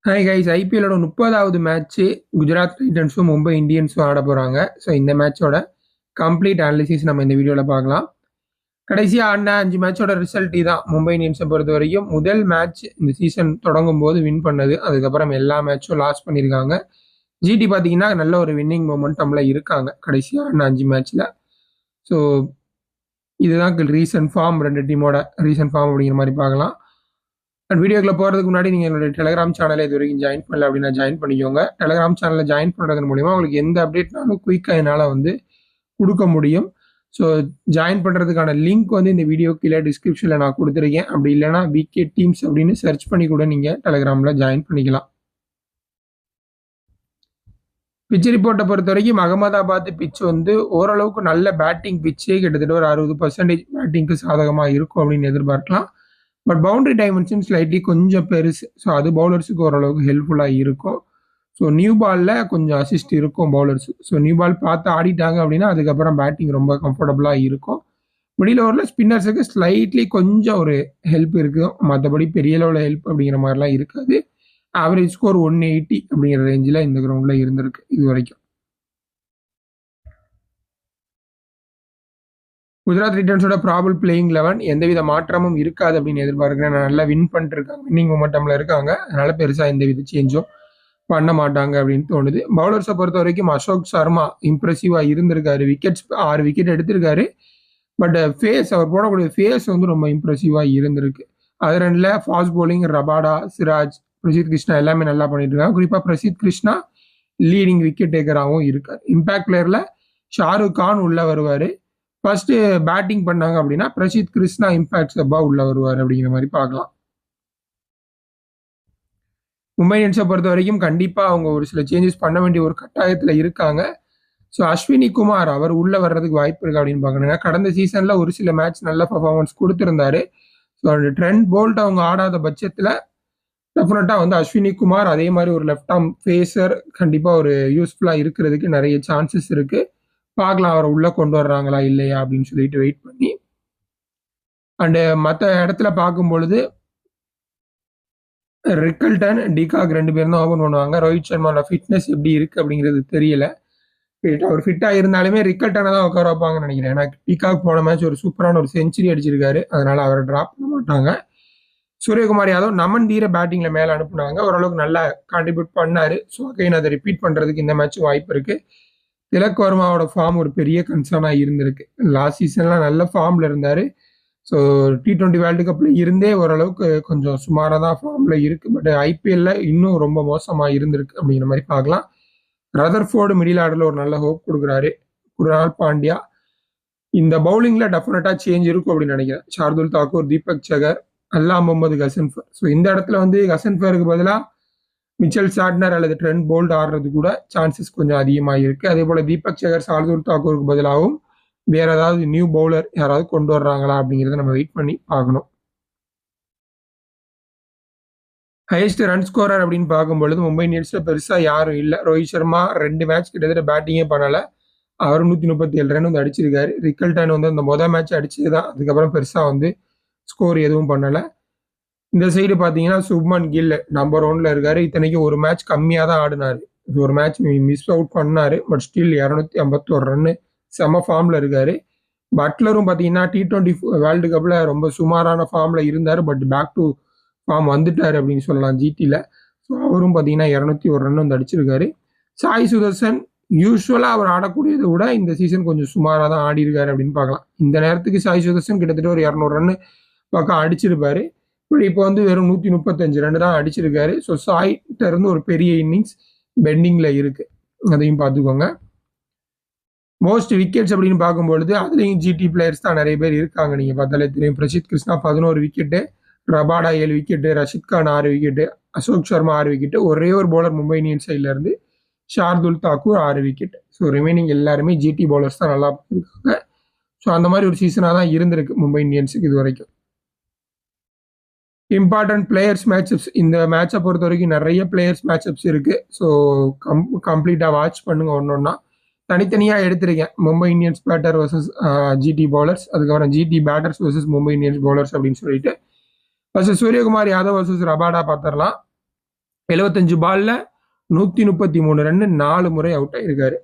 Hi guys, ஐபிஎல்லோட 30வது match Gujarat டைட்டன்ஸும் மும்பை இந்தியன்ஸும் ஆட போகிறாங்க. ஸோ இந்த மேட்சோட கம்ப்ளீட் அனாலிசிஸ் நம்ம இந்த வீடியோவில் பார்க்கலாம். கடைசியாக ஆடின 5 மேட்சோட ரிசல்ட் தான். மும்பை இந்தியன்ஸை பொறுத்த வரைக்கும் முதல் மேட்ச் இந்த சீசன் தொடங்கும் போது வின் பண்ணது. அதுக்கப்புறம் எல்லா மேட்சும் லாஸ் பண்ணியிருக்காங்க. ஜிடி பார்த்தீங்கன்னா நல்ல ஒரு வின்னிங் மொமெண்டமில் இருக்காங்க கடைசியாக ஆடின 5 மேட்ச்சில். ஸோ இதுதான் ரீசன்ட் ஃபார்ம், ரெண்டு டீமோட ரீசன்ட் ஃபார்ம் அப்படிங்கிற மாதிரி பார்க்கலாம். அண்ட் வீடியோக்குள்ள போகிறதுக்கு முன்னாடி நீங்கள் என்னுடைய டெலிகிராம் சேனலை இது வரைக்கும் ஜாயின் பண்ணல அப்படின்னா ஜாயின் பண்ணிக்கோங்க. டெலிகிராம் சேனலில் ஜாயின் பண்ணுறது மூலிமா உங்களுக்கு எந்த அப்டேட்னாலும் குயிக்காக என்னால் கொடுக்க முடியும். ஸோ ஜாயின் பண்ணுறதுக்கான லிங்க் இந்த வீடியோ கீழே டிஸ்கிரிப்ஷனில் நான் கொடுத்துருக்கேன். அப்படி இல்லைனா விகே டீம்ஸ் அப்படின்னு சர்ச் பண்ணி கூட நீங்கள் டெலிகிராமில் ஜாயின் பண்ணிக்கலாம். பிச் ரிப்போர்ட்டை பொறுத்த வரைக்கும் அகமதாபாத் பிச் ஓரளவுக்கு நல்ல பேட்டிங் பிச்சே, கிட்டத்தட்ட ஒரு 60% பேட்டிங்க்கு சாதகமாக இருக்கும் அப்படின்னு எதிர்பார்க்கலாம். பட் பவுண்டரி டைமென்ஷன் ஸ்லைட்லி கொஞ்சம் பெருசு. ஸோ அது பவுலர்ஸுக்கு ஓரளவுக்கு ஹெல்ப்ஃபுல்லாக இருக்கும். ஸோ நியூ பாலில் கொஞ்சம் அசிஸ்ட் இருக்கும் பவுலர்ஸு. ஸோ நியூ பால் பார்த்து ஆடிட்டாங்க அப்படின்னா அதுக்கப்புறம் பேட்டிங் ரொம்ப கம்ஃபர்டபுளாக இருக்கும். மிடில் ஓவரில் ஸ்பின்னர்ஸுக்கு ஸ்லைட்லி கொஞ்சம் ஒரு ஹெல்ப் இருக்கும். மற்றபடி பெரிய லெவலில் ஹெல்ப் அப்படிங்கிற மாதிரிலாம் இருக்காது. ஆவரேஜ் ஸ்கோர் 180 அப்படிங்கிற ரேஞ்சில் இந்த கிரவுண்டில் இருந்திருக்கு இது வரைக்கும். குஜராத் டைட்டன்ஸோட ப்ராபல் பிளேயிங் 11 எந்தவித மாற்றமும் இருக்காது அப்படின்னு எதிர்பார்க்குறேன். நல்லா வின் பண்ணிருக்காங்க, வின்னிங் மொமெண்டமில் இருக்காங்க. அதனால பெருசாக எந்தவித சேஞ்சும் பண்ண மாட்டாங்க அப்படின்னு தோணுது. பவுலர்ஸை பொறுத்த வரைக்கும் அசோக் சர்மா இம்ப்ரெசிவாக இருந்திருக்காரு. 6 விக்கெட் எடுத்திருக்காரு. பட் ஃபேஸ், அவர் போடக்கூடிய ஃபேஸ் ரொம்ப இம்ப்ரெசிவாக இருந்திருக்கு. அது ரெண்டில் fast bowling Rabada, Siraj, Prasidh Krishna எல்லாமே நல்லா பண்ணிட்டு இருக்காங்க. குறிப்பாக பிரசித் கிருஷ்ணா லீடிங் விக்கெட் டேக்கராகவும் இருக்கார். இம்பாக்ட் பிளேயரில் ஷாருக் கான் உள்ள வருவார். ஃபர்ஸ்ட் பேட்டிங் பண்ணாங்க அப்படின்னா பிரசித் கிருஷ்ணா இம்பாக்ட் சப்பா உள்ள வருவார் அப்படிங்கிற மாதிரி பார்க்கலாம். மும்பை இந்தியன்ஸை பொறுத்த வரைக்கும் கண்டிப்பாக அவங்க ஒரு சில சேஞ்சஸ் பண்ண வேண்டிய ஒரு கட்டாயத்தில் இருக்காங்க. ஸோ அஸ்வினி குமார் அவர் உள்ள வர்றதுக்கு வாய்ப்பு இருக்கு அப்படின்னு பார்க்கணுங்க. கடந்த சீசனில் ஒரு சில மேட்ச் நல்ல பர்ஃபார்மன்ஸ் கொடுத்துருந்தாரு. ஸோ அந்த ட்ரெண்ட் போல்ட் அவங்க ஆடாத பட்சத்தில் டெஃபினட்டாக அஸ்வினி குமார் அதே மாதிரி ஒரு லெஃப்ட் ஆர்ம் ஃபேஸர் கண்டிப்பாக ஒரு யூஸ்ஃபுல்லாக இருக்கிறதுக்கு நிறைய சான்சஸ் இருக்குது. பார்க்கலாம் அவரை உள்ளே கொண்டு வர்றாங்களா இல்லையா அப்படின்னு சொல்லிட்டு வெயிட் பண்ணி. அண்டு மற்ற இடத்துல பார்க்கும் பொழுது ரிக்கல்டன், டிகாக் 2 பேரும் தான் ஓபன் பண்ணுவாங்க. ரோஹித் சர்மாவோட ஃபிட்னஸ் எப்படி இருக்குது அப்படிங்கிறது தெரியல. அவர் ஃபிட்டாக இருந்தாலுமே ரிக்கல்டனை தான் உட்கார வைப்பாங்கன்னு நினைக்கிறேன். ஏன்னா டிகாக் போன மேட்ச் ஒரு சூப்பரான ஒரு செஞ்சுரி அடிச்சிருக்காரு. அதனால அவரை ட்ராப் பண்ண மாட்டாங்க. சூரியகுமார் யாதவ் நமன் தீர பேட்டிங்கில் மேலே அனுப்புனாங்க. ஓரளவுக்கு நல்லா கான்ட்ரிபியூட் பண்ணார். ஸோ அகைன் அதை ரிப்பீட் பண்ணுறதுக்கு இந்த மேட்ச் வாய்ப்பு இருக்குது. திலக் வர்மாவோட ஃபார்ம் ஒரு பெரிய கன்சர்னாக இருந்திருக்கு. லாஸ்ட் சீசன்லாம் நல்ல ஃபார்மில் இருந்தார். ஸோ T20 வேர்ல்டு கப்பில் இருந்தே ஓரளவுக்கு கொஞ்சம் சுமாராக தான் ஃபார்மில் இருக்குது. பட் ஐபிஎல்ல இன்னும் ரொம்ப மோசமாக இருந்திருக்கு அப்படிங்கிற மாதிரி பார்க்கலாம். ரதர்ஃபோர்டு மிடில் ஆர்டரில் ஒரு நல்ல ஹோப் கொடுக்குறாரு. குருநால் பாண்டியா. இந்த பவுலிங்கில் டெஃபினட்டாக சேஞ்ச் இருக்கும் அப்படின்னு நினைக்கிறேன். ஷார்துல் தாக்கூர், தீபக் சகர், அல்லா முகமது கசன்ஃபர். ஸோ இந்த இடத்துல கசன்ஃபருக்கு பதிலாக மிச்சல் சாட்னர் அல்லது ட்ரெண்ட் போல்ட் ஆடுறது கூட சான்சஸ் கொஞ்சம் அதிகமாக இருக்கு. அதே போல தீபக் சகர், ஷார்துல் தாக்கூருக்கு பதிலாகவும் வேற ஏதாவது நியூ பவுலர் யாராவது கொண்டு வர்றாங்களா அப்படிங்கிறத நம்ம வெயிட் பண்ணி பார்க்கணும். ஹையஸ்ட் ரன் ஸ்கோரர் அப்படின்னு பார்க்கும்பொழுது மும்பை இந்தியன்ஸ்ல பெருசா யாரும் இல்லை. ரோஹித் சர்மா 2 மேட்ச் கிட்டத்தட்ட பேட்டிங்கே பண்ணல. அவர் 137 ரன் அடிச்சிருக்காரு. ரிக்கல்டன் அந்த மொதல் மேட்ச் அடிச்சதுதான். அதுக்கப்புறம் பெருசா ஸ்கோர் எதுவும் பண்ணல. இந்த சைடு பார்த்தீங்கன்னா சுப்மன் கில் நம்பர் 1ல இருக்காரு. இத்தனைக்கும் ஒரு மேட்ச் கம்மியாக தான் ஆடினாரு. ஒரு மேட்ச் மிஸ் அவுட் பண்ணாரு. பட் ஸ்டில் 251 ரன்னு செம ஃபார்ம்ல இருக்காரு. பட்லரும் பார்த்தீங்கன்னா T20 வேர்ல்டு கப்ல ரொம்ப சுமாரான ஃபார்ம்ல இருந்தார். பட் பேக் டு ஃபார்ம் வந்துட்டாரு அப்படின்னு சொல்லலாம் ஜிடியில். ஸோ அவரும் பார்த்தீங்கன்னா 201 ரன் அடிச்சிருக்காரு. சாய் சுதர்சன் யூஸ்வலாக அவர் ஆடக்கூடியதை விட இந்த சீசன் கொஞ்சம் சுமாராக தான் ஆடி இருக்காரு அப்படின்னு பார்க்கலாம். இந்த நேரத்துக்கு சாய் சுதர்சன் கிட்டத்தட்ட ஒரு 200 ரன் பக்கம் அடிச்சிருப்பாரு. பட் இப்போ வெறும் 135 ரன் தான் அடிச்சிருக்காரு. ஸோ சாய்கிட்ட இருந்து ஒரு பெரிய இன்னிங்ஸ் பெண்டிங்ல இருக்கு, அதையும் பார்த்துக்கோங்க. மோஸ்ட் விக்கெட்ஸ் அப்படின்னு பார்க்கும்பொழுது அதுலேயும் ஜிடி பிளேயர்ஸ் தான் நிறைய பேர் இருக்காங்க. நீங்கள் பார்த்தாலே தெரியும். Prasidh Krishna 11 wicket, Rabada 7 wicket, Rashid Khan 6 wicket, Ashok Sharma 6 wicket, ஒரே ஒரு பவுலர் மும்பை இந்தியன்ஸ் சைட்ல இருந்து Shardul Thakur 6 wicket. So remaining எல்லாருமே ஜிடி பவுலர்ஸ் தான் நல்லா இருக்காங்க. ஸோ அந்த மாதிரி ஒரு சீசனாக தான் இருந்திருக்கு மும்பை இந்தியன்ஸுக்கு இது வரைக்கும். இம்பார்ட்டன்ட் பிளேயர்ஸ் மேட்சப்ஸ், இந்த மேட்சை பொறுத்த வரைக்கும் நிறைய பிளேயர்ஸ் மேட்சப்ஸ் இருக்கு. ஸோ கம்ப்ளீட்டாக வாட்ச் பண்ணுங்க. ஒன்னொன்னா தனித்தனியாக எடுத்திருக்கேன். Mumbai Indians batter versus GT bowlers, அதுக்கப்புறம் GT batters versus Mumbai Indians bowlers அப்படின்னு சொல்லிட்டு first Suryakumar Yadav versus Rabada பார்த்துடலாம். 75 பால்ல 133 ரன், 4 முறை அவுட் ஆயிருக்காரு.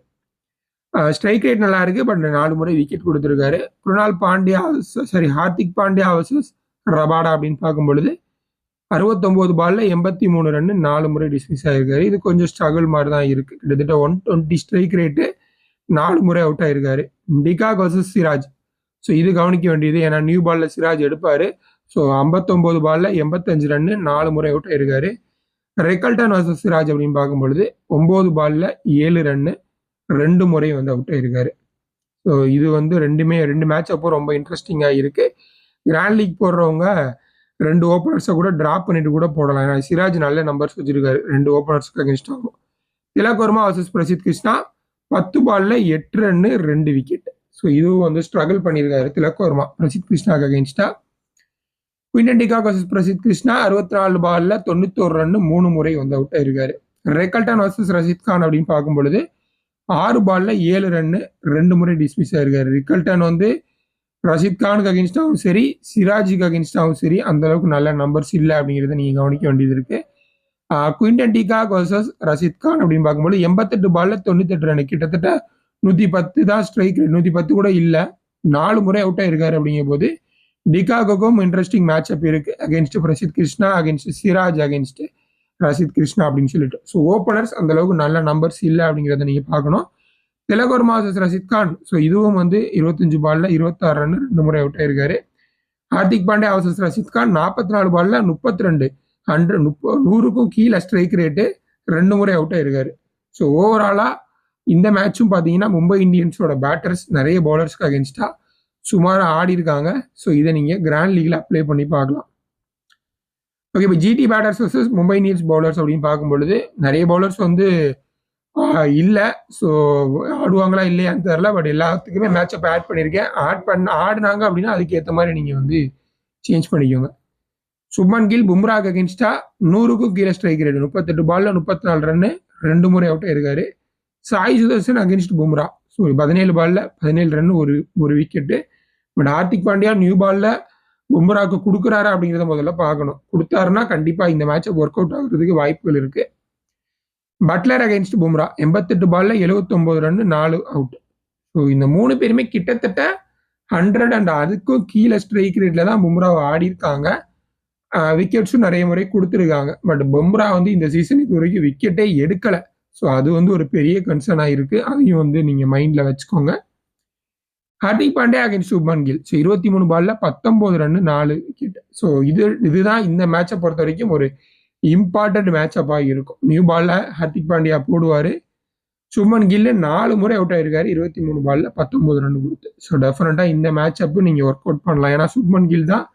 ஸ்ட்ரைக் ரேட் நல்லா இருக்கு, பட் 4 முறை விக்கெட் கொடுத்துருக்காரு. குருணால் பாண்டியா ஹார்திக் பாண்டியா வர்சஸ் ரபாடா அப்படின்னு பார்க்கும் பொழுது 69 பால்ல 83 ரன், 4 முறை டிஸ்மிஸ் ஆயிருக்காரு. இது கொஞ்சம் ஸ்ட்ரகிள் மாதிரி தான் இருக்கு. கிட்டத்தட்ட 120 ஸ்ட்ரைக் ரேட்டு, 4 முறை அவுட் ஆயிருக்காரு. De Kock versus Siraj. ஸோ இது கவனிக்க வேண்டியது, ஏன்னா நியூ பால்ல சிராஜ் எடுப்பாரு. ஸோ 59 பால்ல 85 ரன், 4 முறை அவுட் ஆயிருக்காரு. ரெக்கல்டன் வர்சஸ் சிராஜ் அப்படின்னு பார்க்கும் பொழுது 9 பால்ல 7 ரன்னு, 2 முறை வந்து அவுட் ஆயிருக்காரு. ஸோ இது வந்து ரெண்டு மேட்ச் அப்போ ரொம்ப இன்ட்ரெஸ்டிங்காக இருக்கு. கிராண்ட் லீக் போடுறவங்க 2 ஓப்பனர்ஸை கூட ட்ராப் பண்ணிட்டு கூட போடலாம். ஏன்னா சிராஜ் நல்ல நம்பர்ஸ் வச்சிருக்காரு 2 ஓப்பனர்ஸ்க்கு அகேன்ஸ்ட் ஆகும். திலக் வர்மா வர்சஸ் பிரசித் கிருஷ்ணா 10 பால்ல 8 ரன்னு, 2 விக்கெட். ஸோ இதுவும் வந்து ஸ்ட்ரகிள் பண்ணியிருக்காரு திலக் வர்மா பிரசித் கிருஷ்ணாக்கு அகேன்ஸ்டா. Quinton de Kock versus Prasidh Krishna 64 பால்ல 91 ரன்னு, 3 முறை வந்து அவுட் ஆயிருக்காரு. ரெக்கல்டன் வர்சஸ் ரஷித் கான் அப்படின்னு பார்க்கும் பொழுது 6 பால்ல 7 ரன்னு, 2 முறை டிஸ்மிஸ் ஆயிருக்காரு. ரிக்கல்டன் வந்து ரஷித் கானுக்கு அகேன்ஸ்டாகவும் சரி, சிராஜுக்கு அகேன்ஸ்டாகவும் சரி அந்த அளவுக்கு நல்ல நம்பர்ஸ் இல்லை அப்படிங்கிறத நீங்க கவனிக்க வேண்டியது இருக்கு. Quinton de Kock versus Rashid Khan அப்படின்னு பார்க்கும்போது 88 பால்ல 98 ரன், கிட்டத்தட்ட 110 தான் ஸ்ட்ரைக் ரேட், 110 கூட இல்லை, 4 முறை அவுட் ஆயிருக்காரு. அப்படிங்கும் போது டிகாகுக்கும் இன்ட்ரெஸ்டிங் மேட்ச் அப் இருக்கு against Prasidh Krishna, against Siraj, against Rashid Krishna அப்படின்னு சொல்லிட்டு. ஸோ ஓப்பனர்ஸ் அந்த அளவுக்கு நல்ல நம்பர்ஸ் இல்லை அப்படிங்கிறத நீங்க பார்க்கணும். திலக் வர்மா வர்சஸ் ரஷித் கான். ஸோ இதுவும் வந்து 25 பால்ல 26 ரன், 2 முறை அவுட் ஆயிருக்காரு. ஹார்திக் பாண்டியா வர்சஸ் ரஷித் கான் 44 பால்ல 32, 100க்கும் கீழே ஸ்ட்ரைக் ரேட்டு, 2 முறை அவுட் ஆயிருக்காரு. ஸோ ஓவராலா இந்த மேட்சும் பார்த்தீங்கன்னா மும்பை இந்தியன்ஸோட பேட்டர்ஸ் நிறைய பவுலர்ஸ்க்கு அகேன்ஸ்டா சுமார் ஆடி இருக்காங்க. ஸோ இதை நீங்க கிராண்ட் லீக்ல அப்ளை பண்ணி பார்க்கலாம். ஓகே, இப்போ GT batters versus Mumbai Indians bowlers அப்படின்னு பார்க்கும் பொழுது நிறைய பவுலர்ஸ் வந்து இல்லை. ஸோ ஆடுவாங்களா இல்லையான்னு தெரில, பட் எல்லாத்துக்குமே மேட்சப் ஆட் பண்ணியிருக்கேன். ஆடினாங்க அப்படின்னா அதுக்கேற்ற மாதிரி நீங்கள் வந்து சேஞ்ச் பண்ணிக்கோங்க. சுப்மன் கில் பும்ராக்கு அகேன்ஸ்டா 100க்கும் கீழே ஸ்ட்ரைக் ரேட், 38 பால்ல 34 ரன்னு, 2 முறை அவுட் ஆயிருக்காரு. சாய் சுதர்சன் அகேன்ஸ்ட் பும்ரா. ஸோ 17 பால்ல 17 ரன், ஒரு wicket. But Hardik Pandya new பால்ல பும்ராக்கு கொடுக்குறாரு அப்படிங்கிறத முதல்ல பார்க்கணும். கொடுத்தாருன்னா கண்டிப்பா இந்த மேட்சை ஒர்க் அவுட் ஆகுறதுக்கு வாய்ப்புகள் இருக்கு. பட்லர் அகைன்ஸ்ட் பும்ரா 88 பால்ல 79 ரன், 4 அவுட். ஸோ இந்த 3 பேருமே கிட்டத்தட்ட 100 அண்ட் அதுக்கும் கீழே ஸ்ட்ரைக் ரேட்ல தான் பும்ரா ஆடி இருக்காங்க. விக்கெட்ஸும் நிறைய முறை கொடுத்துருக்காங்க. பட் பும்ரா வந்து இந்த சீசன் இது வரைக்கும் விக்கெட்டே எடுக்கலை. ஸோ அது வந்து ஒரு பெரிய கன்சர்னாக இருக்கு. அதையும் வந்து நீங்க மைண்ட்ல வச்சுக்கோங்க. ஹார்திக் பாண்டியா அகைன்ஸ்ட் சுப்மன் கில். ஸோ 23 பால்ல 19 ரன், 4 விக்கெட். ஸோ இதுதான் இந்த மேட்சை பொறுத்த வரைக்கும் ஒரு இம்பார்ட்டன்ட் மேட்சப்பாக இருக்கும். நியூ பால்ல ஹார்திக் பாண்டியா போடுவாரு. சுப்மன் கில் 4 முறை அவுட் ஆயிருக்காரு 23 பால்ல 19 ரன் கொடுத்து. ஸோ டெஃபினட்டா இந்த மேட்ச் அப்பு நீங்க ஒர்க் அவுட் பண்ணலாம். ஏன்னா சுப்மன் கில் தான்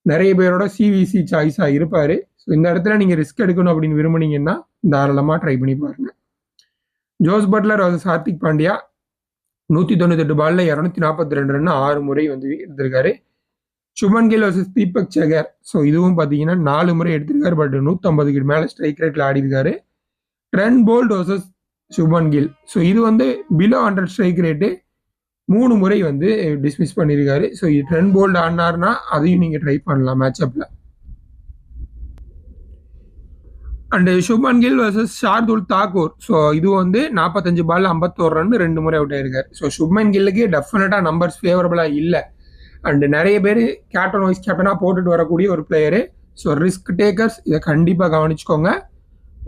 நிறைய பேரோட சிவிசி சாய்ஸா இருப்பாரு. ஸோ இந்த இடத்துல நீங்க ரிஸ்க் எடுக்கணும் அப்படின்னு விரும்புனீங்கன்னா தாராளமா ட்ரை பண்ணி பாருங்க. Jos Buttler versus Hardik Pandya 198 பால்ல 242 ரன், 6 முறை வந்து எடுத்திருக்காரு. சுப்மன் கில் வர்சஸ் தீபக் சகர். ஸோ இதுவும் பார்த்தீங்கன்னா 4 முறை எடுத்திருக்காரு. பட் 150க்கு மேலே ஸ்ட்ரைக் ரேட்ல ஆடி இருக்காரு. Trent Boult versus Shubman Gill. So இது வந்து பிலோ 100 ஸ்ட்ரைக் ரேட்டு, 3 முறை வந்து டிஸ்மிஸ் பண்ணியிருக்காரு. ஸோ இது ட்ரெண்ட் போல்ட் ஆடினார்னா அதையும் நீங்க ட்ரை பண்ணலாம் மேட்சப்ல. And Shubman Gill versus Shardul Thakur. So இது வந்து 45 பால்ல 51 ரன், 2 முறை அவுட் ஆயிருக்காரு. ஸோ சுப்மன் கில்லுக்கு டெஃபினட்டா நம்பர்ஸ் ஃபேவரபிளா இல்லை. அண்ட் நிறைய பேர் கேப்டன் வைஸ் கேப்டனா போட்டுட்டு வரக்கூடிய ஒரு பிளேயரு. ஸோ ரிஸ்க் டேக்கர்ஸ் இதை கண்டிப்பாக கவனிச்சுக்கோங்க.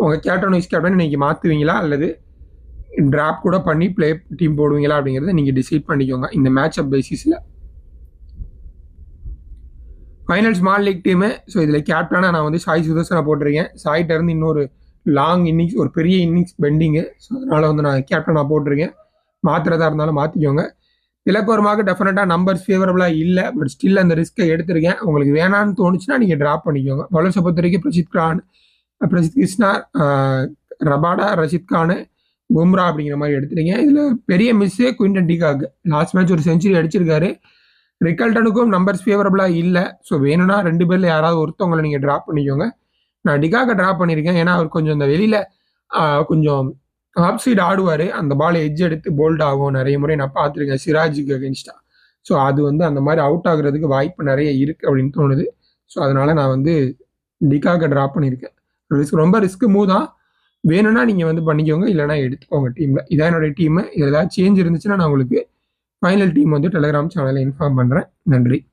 உங்கள் கேப்டன் வைஸ் கேப்டன் இன்னைக்கு மாற்றுவீங்களா அல்லது டிராப் கூட பண்ணி பிளே டீம் போடுவீங்களா அப்படிங்கிறத நீங்கள் டிசைட் பண்ணிக்கோங்க இந்த மேட்ச் அப் பேசிஸில். Final small league team. So இதில் கேப்டனாக நான் வந்து சாய் சுதர்சனை போட்டிருக்கேன். சாய்கிட்ட இருந்து இன்னொரு லாங் இன்னிங்ஸ், ஒரு பெரிய இன்னிங்ஸ் பெண்டிங்கு. ஸோ அதனால் வந்து நான் கேப்டனாக போட்டிருக்கேன். மாற்றுறதா இருந்தாலும் மாற்றிக்கோங்க. திலக் வர்மாவுக்கு டெஃபினட்டாக நம்பர்ஸ் ஃபேவரபிளாக இல்லை. பட் ஸ்டில் அந்த ரிஸ்க்கை எடுத்திருக்கேன். உங்களுக்கு வேணான்னு தோணுச்சுன்னா நீங்கள் ட்ராப் பண்ணிக்கோங்க. பவுலர்ஸை பொறுத்த வரைக்கும் பிரசித் கிருஷ்ணா, ரபாடா, ரஷித் கான், பும்ரா அப்படிங்கிற மாதிரி எடுத்துருக்கேன். இதில் பெரிய மிஸ்ஸே குயின்டன் டிகாக். லாஸ்ட் மேட்ச் ஒரு செஞ்சுரி அடிச்சிருக்காரு. ரிக்கல்டனுக்கும் நம்பர்ஸ் ஃபேவரபிளாக இல்லை. ஸோ வேணும்னா 2 பேரில் யாராவது ஒருத்தவங்களை நீங்கள் ட்ராப் பண்ணிக்கோங்க. நான் டிகாக்கை ட்ராப் பண்ணியிருக்கேன். ஏன்னா அவர் கொஞ்சம் இந்த வெளியில் கொஞ்சம் ஆப் சைடு ஆடுவார். அந்த பால் எட்ஜ் எடுத்து போல்ட் ஆகும். நிறைய முறை நான் பார்த்துருக்கேன் சிராஜுக்கு அகேன்ஸ்டா. ஸோ அது வந்து அந்த மாதிரி அவுட் ஆகுறதுக்கு வாய்ப்பு நிறைய இருக்குது அப்படின்னு தோணுது. ஸோ அதனால நான் வந்து டிகாக்கை ட்ராப் பண்ணியிருக்கேன். ரொம்ப ரிஸ்க் மூவ் தான். வேணும்னா நீங்க வந்து பண்ணிக்கோங்க. இல்லைனா எடுத்துக்கோங்க டீம்ல. இதான் என்னுடைய டீம். இதுல ஏதாவது சேஞ்ச் இருந்துச்சுன்னா நான் உங்களுக்கு ஃபைனல் டீம் வந்து டெலிகிராம் சேனல்ல இன்ஃபார்ம் பண்றேன். நன்றி.